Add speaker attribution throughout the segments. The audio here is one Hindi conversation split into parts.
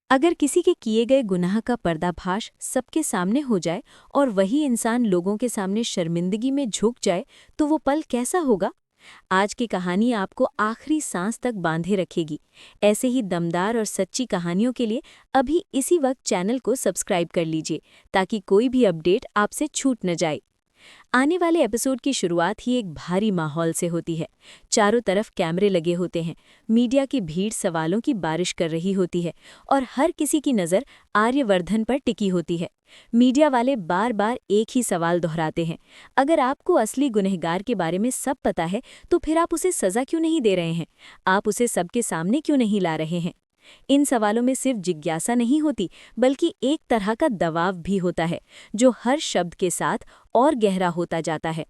Speaker 1: अगर किसी के किए गए गुनाह का पर्दाफाश सबके सामने हो जाए और वही इंसान लोगों के सामने शर्मिंदगी में झुक जाए तो वो पल कैसा होगा। आज की कहानी आपको आखिरी सांस तक बांधे रखेगी। ऐसे ही दमदार और सच्ची कहानियों के लिए अभी इसी वक्त चैनल को सब्सक्राइब कर लीजिए ताकि कोई भी अपडेट आपसे छूट न जाए। आने वाले एपिसोड की शुरुआत ही एक भारी माहौल से होती है। चारों तरफ कैमरे लगे होते हैं, मीडिया की भीड़ सवालों की बारिश कर रही होती है और हर किसी की नज़र आर्यवर्धन पर टिकी होती है। मीडिया वाले बार बार एक ही सवाल दोहराते हैं, अगर आपको असली गुनहगार के बारे में सब पता है तो फिर आप उसे सज़ा क्यों नहीं दे रहे हैं, आप उसे सबके सामने क्यों नहीं ला रहे हैं। इन सवालों में सिर्फ जिज्ञासा नहीं होती बल्कि एक तरह का दबाव भी होता है जो हर शब्द के साथ और गहरा होता जाता है।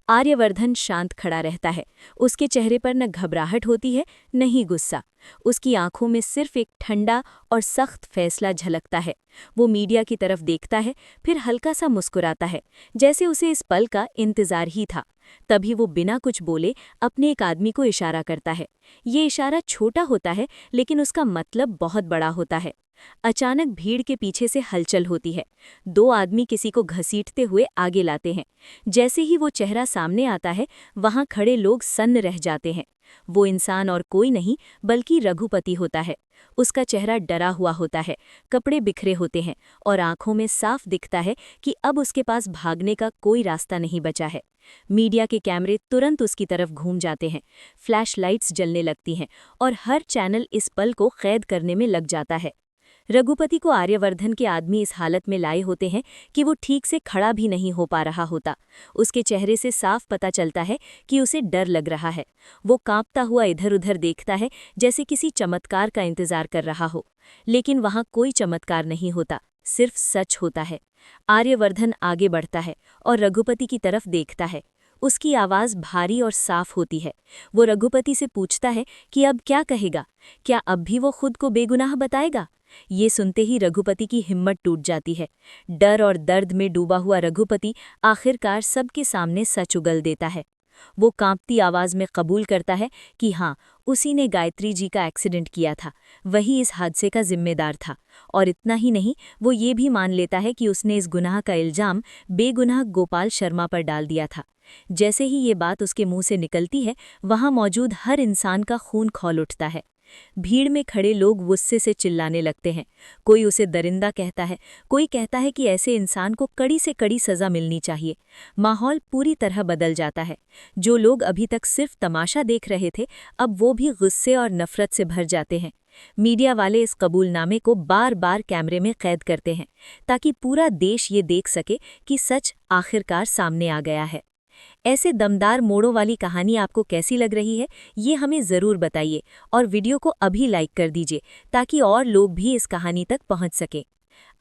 Speaker 1: आर्यवर्धन शांत खड़ा रहता है, उसके चेहरे पर न घबराहट होती है न ही गुस्सा। उसकी आंखों में सिर्फ एक ठंडा और सख्त फैसला झलकता है। वो मीडिया की तरफ देखता है, फिर हल्का सा मुस्कुराता है, जैसे उसे इस पल का इंतजार ही था। तभी वो बिना कुछ बोले अपने एक आदमी को इशारा करता है। ये इशारा छोटा होता है लेकिन उसका मतलब बहुत बड़ा होता है। अचानक भीड़ के पीछे से हलचल होती है। दो आदमी किसी को घसीटते हुए आगे लाते हैं। जैसे ही वो चेहरा सामने आता है, वहां खड़े लोग सन्न रह जाते हैं। वो इंसान और कोई नहीं बल्कि रघुपति होता है। उसका चेहरा डरा हुआ होता है, कपड़े बिखरे होते हैं और आंखों में साफ दिखता है कि अब उसके पास भागने का कोई रास्ता नहीं बचा है। मीडिया के कैमरे तुरंत उसकी तरफ घूम जाते हैं, फ्लैश लाइट्स जलने लगती हैं और हर चैनल इस पल को कैद करने में लग जाता है। रघुपति को आर्यवर्धन के आदमी इस हालत में लाए होते हैं कि वो ठीक से खड़ा भी नहीं हो पा रहा होता। उसके चेहरे से साफ पता चलता है कि उसे डर लग रहा है। वो कांपता हुआ इधर उधर देखता है, जैसे किसी चमत्कार का इंतजार कर रहा हो। लेकिन वहां कोई चमत्कार नहीं होता, सिर्फ सच होता है। आर्यवर्धन आगे बढ़ता है और रघुपति की तरफ देखता है। उसकी आवाज़ भारी और साफ होती है। वो रघुपति से पूछता है कि अब क्या कहेगा, क्या अब भी वो खुद को बेगुनाह बताएगा। ये सुनते ही रघुपति की हिम्मत टूट जाती है। डर और दर्द में डूबा हुआ रघुपति आखिरकार सबके सामने सच उगल देता है। वो कांपती आवाज में कबूल करता है कि हाँ, उसी ने गायत्री जी का एक्सीडेंट किया था, वही इस हादसे का जिम्मेदार था। और इतना ही नहीं, वो ये भी मान लेता है कि उसने इस गुनाह का इल्जाम बेगुनाह गोपाल शर्मा पर डाल दिया था। जैसे ही ये बात उसके मुंह से निकलती है, वहां मौजूद हर इंसान का खून खौल उठता है। भीड़ में खड़े लोग गुस्से से चिल्लाने लगते हैं। कोई उसे दरिंदा कहता है, कोई कहता है कि ऐसे इंसान को कड़ी से कड़ी सज़ा मिलनी चाहिए। माहौल पूरी तरह बदल जाता है। जो लोग अभी तक सिर्फ तमाशा देख रहे थे, अब वो भी गुस्से और नफरत से भर जाते हैं। मीडिया वाले इस कबूलनामे को बार बार कैमरे में कैद करते हैं ताकि पूरा देश ये देख सके कि सच आखिरकार सामने आ गया है। ऐसे दमदार मोड़ों वाली कहानी आपको कैसी लग रही है, ये हमें ज़रूर बताइए और वीडियो को अभी लाइक कर दीजिए ताकि और लोग भी इस कहानी तक पहुंच सकें।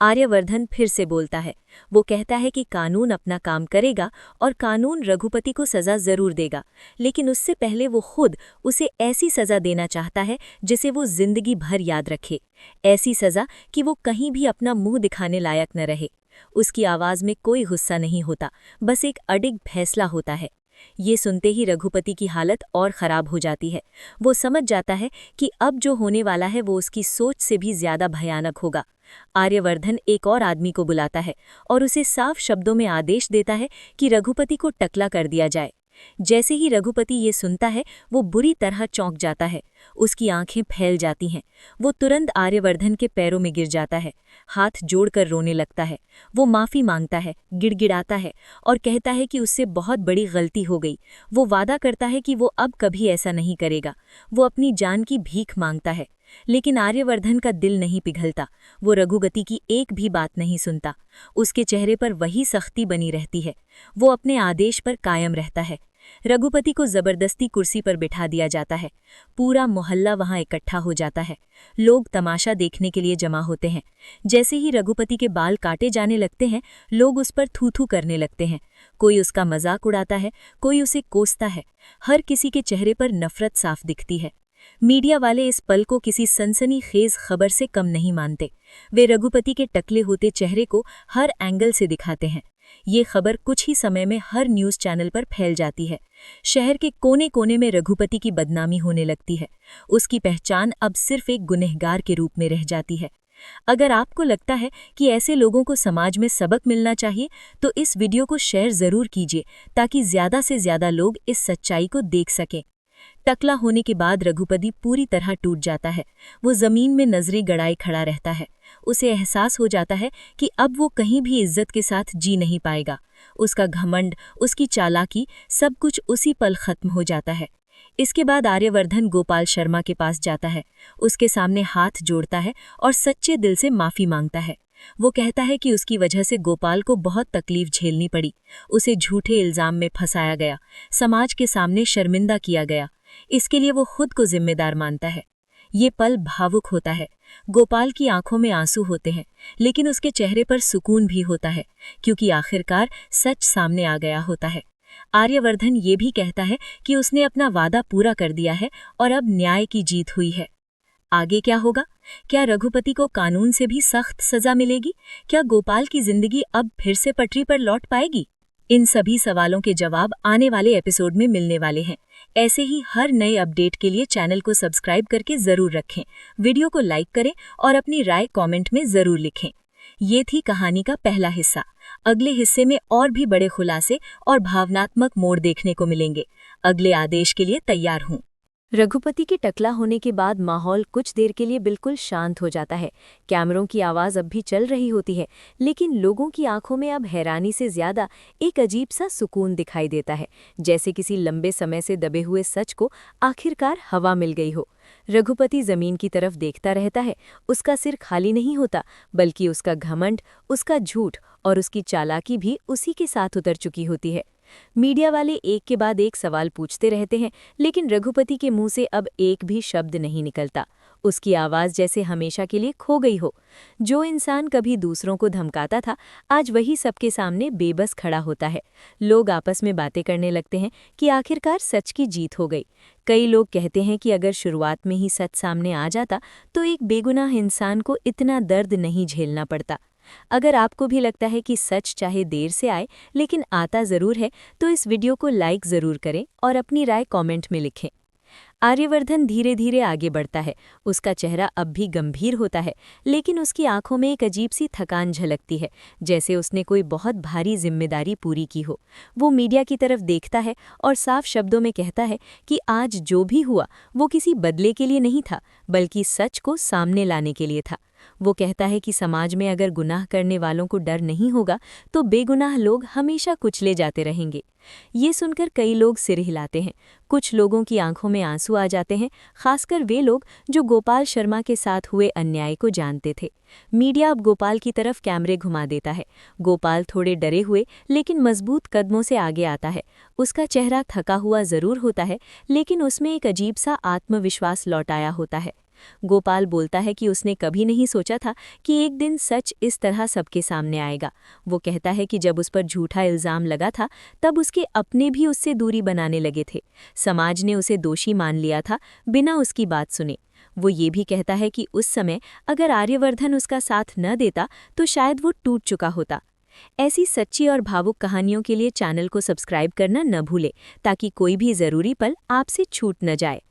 Speaker 1: आर्यवर्धन फिर से बोलता है। वो कहता है कि कानून अपना काम करेगा और कानून रघुपति को सज़ा ज़रूर देगा, लेकिन उससे पहले वो खुद उसे ऐसी सज़ा देना चाहता है जिसे वो ज़िंदगी भर याद रखे। ऐसी सज़ा कि वो कहीं भी अपना मुंह दिखाने लायक न रहे। उसकी आवाज़ में कोई गुस्सा नहीं होता, बस एक अडिग फैसला होता है। ये सुनते ही रघुपति की हालत और ख़राब हो जाती है। वो समझ जाता है कि अब जो होने वाला है वो उसकी सोच से भी ज़्यादा भयानक होगा। आर्यवर्धन एक और आदमी को बुलाता है और उसे साफ शब्दों में आदेश देता है कि रघुपति को टकला कर दिया जाए। जैसे ही रघुपति ये सुनता है, वो बुरी तरह चौंक जाता है। उसकी आंखें फैल जाती हैं। वो तुरंत आर्यवर्धन के पैरों में गिर जाता है, हाथ जोड़कर रोने लगता है। वो माफ़ी मांगता है, गिड़गिड़ाता है और कहता है कि उससे बहुत बड़ी गलती हो गई। वो वादा करता है कि वो अब कभी ऐसा नहीं करेगा। वो अपनी जान की भीख मांगता है, लेकिन आर्यवर्धन का दिल नहीं पिघलता। वो रघुपति की एक भी बात नहीं सुनता। उसके चेहरे पर वही सख्ती बनी रहती है। वो अपने आदेश पर कायम रहता है। रघुपति को जबरदस्ती कुर्सी पर बिठा दिया जाता है। पूरा मोहल्ला वहां इकट्ठा हो जाता है। लोग तमाशा देखने के लिए जमा होते हैं। जैसे ही रघुपति के बाल काटे जाने लगते हैं, लोग उस पर थू थू करने लगते हैं। कोई उसका मजाक उड़ाता है, कोई उसे कोसता है। हर किसी के चेहरे पर नफरत साफ दिखती है। मीडिया वाले इस पल को किसी सनसनीखेज खबर से कम नहीं मानते। वे रघुपति के टकले होते चेहरे को हर एंगल से दिखाते हैं। ये खबर कुछ ही समय में हर न्यूज़ चैनल पर फैल जाती है। शहर के कोने कोने में रघुपति की बदनामी होने लगती है। उसकी पहचान अब सिर्फ एक गुनहगार के रूप में रह जाती है।
Speaker 2: अगर आपको लगता है कि ऐसे लोगों को समाज में सबक मिलना चाहिए तो इस वीडियो को शेयर जरूर कीजिए ताकि ज्यादा से ज्यादा लोग इस सच्चाई को देख सकें। टकला होने के बाद रघुपति पूरी तरह टूट जाता है। वो जमीन में नजरें गड़ाए खड़ा रहता है। उसे एहसास हो जाता है कि अब वो कहीं भी इज्जत के साथ जी नहीं पाएगा। उसका घमंड, उसकी चालाकी, सब कुछ उसी पल खत्म हो जाता है। इसके बाद आर्यवर्धन गोपाल शर्मा के पास जाता है, उसके सामने हाथ जोड़ता है और सच्चे दिल से माफी मांगता है। वो कहता है कि उसकी वजह से गोपाल को बहुत तकलीफ झेलनी पड़ी, उसे झूठे इल्जाम में फंसाया गया, समाज के सामने शर्मिंदा किया गया। इसके लिए वो खुद को जिम्मेदार मानता है। ये पल भावुक होता है। गोपाल की आंखों में आंसू होते हैं, लेकिन उसके चेहरे पर सुकून भी होता है, क्योंकि आखिरकार सच सामने आ गया होता है। आर्यवर्धन ये भी कहता है कि उसने अपना वादा पूरा कर दिया है और अब न्याय की जीत हुई है। आगे क्या होगा? क्या रघुपति को कानून से भी सख्त सजा मिलेगी? क्या गोपाल की जिंदगी अब फिर से पटरी पर लौट पाएगी? इन सभी सवालों के जवाब आने वाले एपिसोड में मिलने वाले हैं। ऐसे ही हर नए अपडेट के लिए चैनल को सब्सक्राइब करके जरूर रखें, वीडियो को लाइक करें और अपनी राय कमेंट में जरूर लिखें। ये थी कहानी का पहला हिस्सा। अगले हिस्से में और भी बड़े खुलासे और भावनात्मक मोड़ देखने को मिलेंगे। अगले आदेश के लिए तैयार हूँ।
Speaker 1: रघुपति के टकला होने के बाद माहौल कुछ देर के लिए बिल्कुल शांत हो जाता है। कैमरों की आवाज़ अब भी चल रही होती है, लेकिन लोगों की आंखों में अब हैरानी से ज्यादा एक अजीब सा सुकून दिखाई देता है, जैसे किसी लंबे समय से दबे हुए सच को आखिरकार हवा मिल गई हो। रघुपति जमीन की तरफ देखता रहता है। उसका सिर खाली नहीं होता, बल्कि उसका घमंड, उसका झूठ और उसकी चालाकी भी उसी के साथ उतर चुकी होती है। मीडिया वाले एक के बाद एक सवाल पूछते रहते हैं, लेकिन रघुपति के मुंह से अब एक भी शब्द नहीं निकलता। उसकी आवाज़ जैसे हमेशा के लिए खो गई हो। जो इंसान कभी दूसरों को धमकाता था, आज वही सबके सामने बेबस खड़ा होता है। लोग आपस में बातें करने लगते हैं कि आखिरकार सच की जीत हो गई। कई लोग कहते हैं कि अगर शुरुआत में ही सच सामने आ जाता तो एक बेगुनाह इंसान को इतना दर्द नहीं झेलना पड़ता। अगर आपको भी लगता है कि सच चाहे देर से आए लेकिन आता ज़रूर है, तो इस वीडियो को लाइक ज़रूर करें और अपनी राय कमेंट में लिखें। आर्यवर्धन धीरे धीरे आगे बढ़ता है। उसका चेहरा अब भी गंभीर होता है, लेकिन उसकी आंखों में एक अजीब सी थकान झलकती है, जैसे उसने कोई बहुत भारी जिम्मेदारी पूरी की हो। वो मीडिया की तरफ देखता है और साफ शब्दों में कहता है कि आज जो भी हुआ वो किसी बदले के लिए नहीं था, बल्कि सच को सामने लाने के लिए था। वो कहता है कि समाज में अगर गुनाह करने वालों को डर नहीं होगा तो बेगुनाह लोग हमेशा कुचले जाते रहेंगे। ये सुनकर कई लोग सिर हिलाते हैं। कुछ लोगों की आंखों में आंसू आ जाते हैं, खासकर वे लोग जो गोपाल शर्मा के साथ हुए अन्याय को जानते थे। मीडिया अब गोपाल की तरफ कैमरे घुमा देता है। गोपाल थोड़े डरे हुए लेकिन मजबूत कदमों से आगे आता है। उसका चेहरा थका हुआ जरूर होता है, लेकिन उसमें एक अजीब सा आत्मविश्वास लौट आया होता है। गोपाल बोलता है कि उसने कभी नहीं सोचा था कि एक दिन सच इस तरह सबके सामने आएगा। वो कहता है कि जब उस पर झूठा इल्जाम लगा था, तब उसके अपने भी उससे दूरी बनाने लगे थे। समाज ने उसे दोषी मान लिया था, बिना उसकी बात सुने। वो ये भी कहता है कि उस समय अगर आर्यवर्धन उसका साथ न देता तो शायद वो टूट चुका होता। ऐसी सच्ची और भावुक कहानियों के लिए चैनल को सब्सक्राइब करना न भूलें, ताकि कोई भी ज़रूरी पल आपसे छूट न जाए।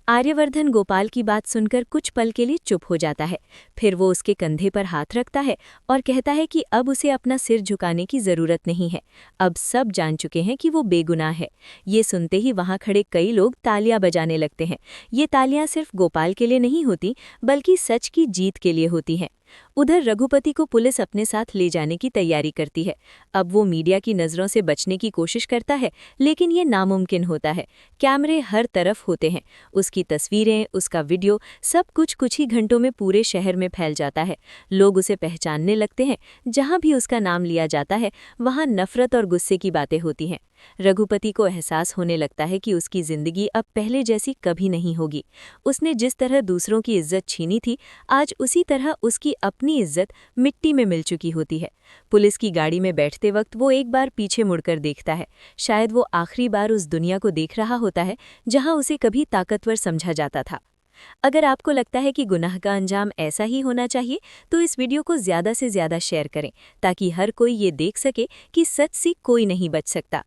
Speaker 1: आर्यवर्धन गोपाल की बात सुनकर कुछ पल के लिए चुप हो जाता है। फिर वो उसके कंधे पर हाथ रखता है और कहता है कि अब उसे अपना सिर झुकाने की ज़रूरत नहीं है। अब सब जान चुके हैं कि वो बेगुनाह है। ये सुनते ही वहाँ खड़े कई लोग तालियां बजाने लगते हैं। ये तालियां सिर्फ गोपाल के लिए नहीं होती, बल्कि सच की जीत के लिए होती हैं। उधर रघुपति को पुलिस अपने साथ ले जाने की तैयारी करती है। अब वो मीडिया की नज़रों से बचने की कोशिश करता है, लेकिन ये नामुमकिन होता है। कैमरे हर तरफ होते हैं। उसकी तस्वीरें, उसका वीडियो, सब कुछ ही घंटों में पूरे शहर में फैल जाता है। लोग उसे पहचानने लगते हैं। जहाँ भी उसका नाम लिया जाता है, वहाँ नफरत और गुस्से की बातें होती हैं। रघुपति को एहसास होने लगता है कि उसकी जिंदगी अब पहले जैसी कभी नहीं होगी। उसने जिस तरह दूसरों की इज्जत छीनी थी, आज उसी तरह उसकी अपनी इज्जत मिट्टी में मिल चुकी होती है। पुलिस की गाड़ी में बैठते वक्त वो एक बार पीछे मुड़कर देखता है। शायद वो आखिरी बार उस दुनिया को देख रहा होता है जहां उसे कभी ताकतवर समझा जाता था। अगर आपको लगता है कि गुनाह का अंजाम ऐसा ही होना चाहिए, तो इस वीडियो को ज़्यादा से ज़्यादा शेयर करें, ताकि हर कोई ये देख सके कि सच से कोई नहीं बच सकता।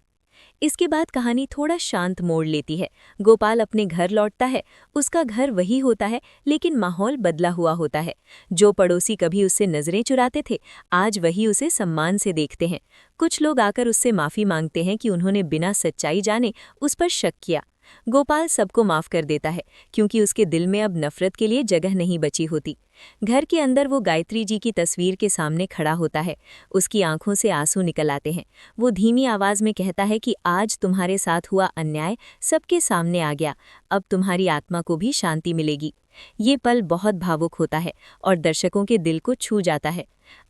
Speaker 2: इसके बाद कहानी थोड़ा शांत मोड़ लेती है। गोपाल अपने घर लौटता है। उसका घर वही होता है, लेकिन माहौल बदला हुआ होता है। जो पड़ोसी कभी उससे नजरें चुराते थे, आज वही उसे सम्मान से देखते हैं। कुछ लोग आकर उससे माफी मांगते हैं कि उन्होंने बिना सच्चाई जाने उस पर शक किया। गोपाल सबको माफ कर देता है, क्योंकि उसके दिल में अब नफरत के लिए जगह नहीं बची होती। घर के अंदर वो गायत्री जी की तस्वीर के सामने खड़ा होता है। उसकी आंखों से आंसू निकल आते हैं। वो धीमी आवाज में कहता है कि आज तुम्हारे साथ हुआ अन्याय सबके सामने आ गया, अब तुम्हारी आत्मा को भी शांति मिलेगी। ये पल बहुत भावुक होता है और दर्शकों के दिल को छू जाता है।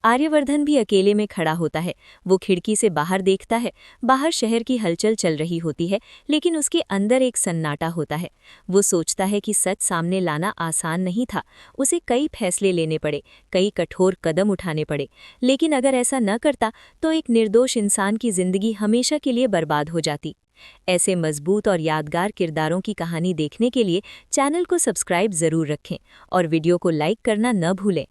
Speaker 2: आर्यवर्धन भी अकेले में खड़ा होता है। वो खिड़की से बाहर देखता है। बाहर शहर की हलचल चल रही होती है, लेकिन उसके अंदर एक सन्नाटा होता है। वो सोचता है कि सच सामने लाना आसान नहीं था। उसे कई फैसले लेने पड़े, कई कठोर कदम उठाने पड़े। लेकिन अगर ऐसा न करता तो एक निर्दोष इंसान की जिंदगी हमेशा के लिए बर्बाद हो जाती। ऐसे मजबूत और यादगार किरदारों की कहानी देखने के लिए चैनल को सब्सक्राइब जरूर रखें और वीडियो को लाइक करना न भूलें।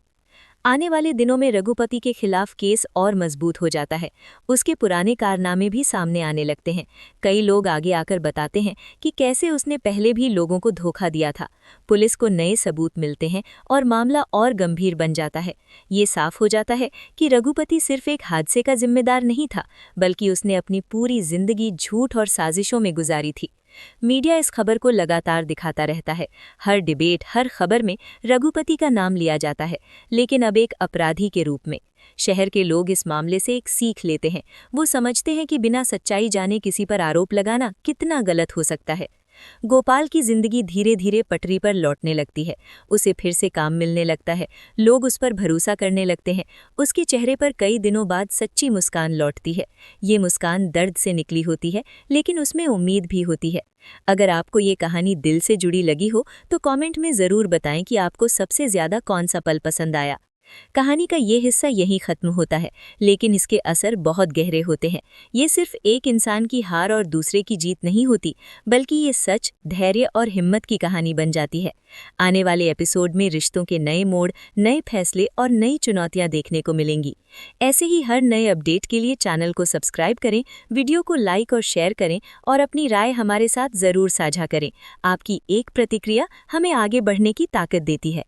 Speaker 2: आने वाले दिनों में रघुपति के खिलाफ केस और मजबूत हो जाता है। उसके पुराने कारनामे भी सामने आने लगते हैं। कई लोग आगे आकर बताते हैं कि कैसे उसने पहले भी लोगों को धोखा दिया था। पुलिस को नए सबूत मिलते हैं और मामला और गंभीर बन जाता है। ये साफ हो जाता है कि रघुपति सिर्फ एक हादसे का जिम्मेदार नहीं था, बल्कि उसने अपनी पूरी जिंदगी झूठ और साजिशों में गुजारी थी। मीडिया इस खबर को लगातार दिखाता रहता है। हर डिबेट, हर खबर में रघुपति का नाम लिया जाता है, लेकिन अब एक अपराधी के रूप में। शहर के लोग इस मामले से एक सीख लेते हैं। वो समझते हैं कि बिना सच्चाई जाने किसी पर आरोप लगाना कितना गलत हो सकता है। गोपाल की जिंदगी धीरे धीरे पटरी पर लौटने लगती है। उसे फिर से काम मिलने लगता है। लोग उस पर भरोसा करने लगते हैं। उसके चेहरे पर कई दिनों बाद सच्ची मुस्कान लौटती है। ये मुस्कान दर्द से निकली होती है, लेकिन उसमें उम्मीद भी होती है। अगर आपको ये कहानी दिल से जुड़ी लगी हो तो कमेंट में ज़रूर बताएं कि आपको सबसे ज़्यादा कौन सा पल पसंद आया। कहानी का ये हिस्सा यहीं खत्म होता है, लेकिन इसके असर बहुत गहरे होते हैं। ये सिर्फ एक इंसान की हार और दूसरे की जीत नहीं होती, बल्कि ये सच, धैर्य और हिम्मत की कहानी बन जाती है। आने वाले एपिसोड में रिश्तों के नए मोड़, नए फैसले और नई चुनौतियां देखने को मिलेंगी। ऐसे ही हर नए अपडेट के लिए चैनल को सब्सक्राइब करें, वीडियो को लाइक और शेयर करें और अपनी राय हमारे साथ ज़रूर साझा करें। आपकी एक प्रतिक्रिया हमें आगे बढ़ने की ताकत देती है।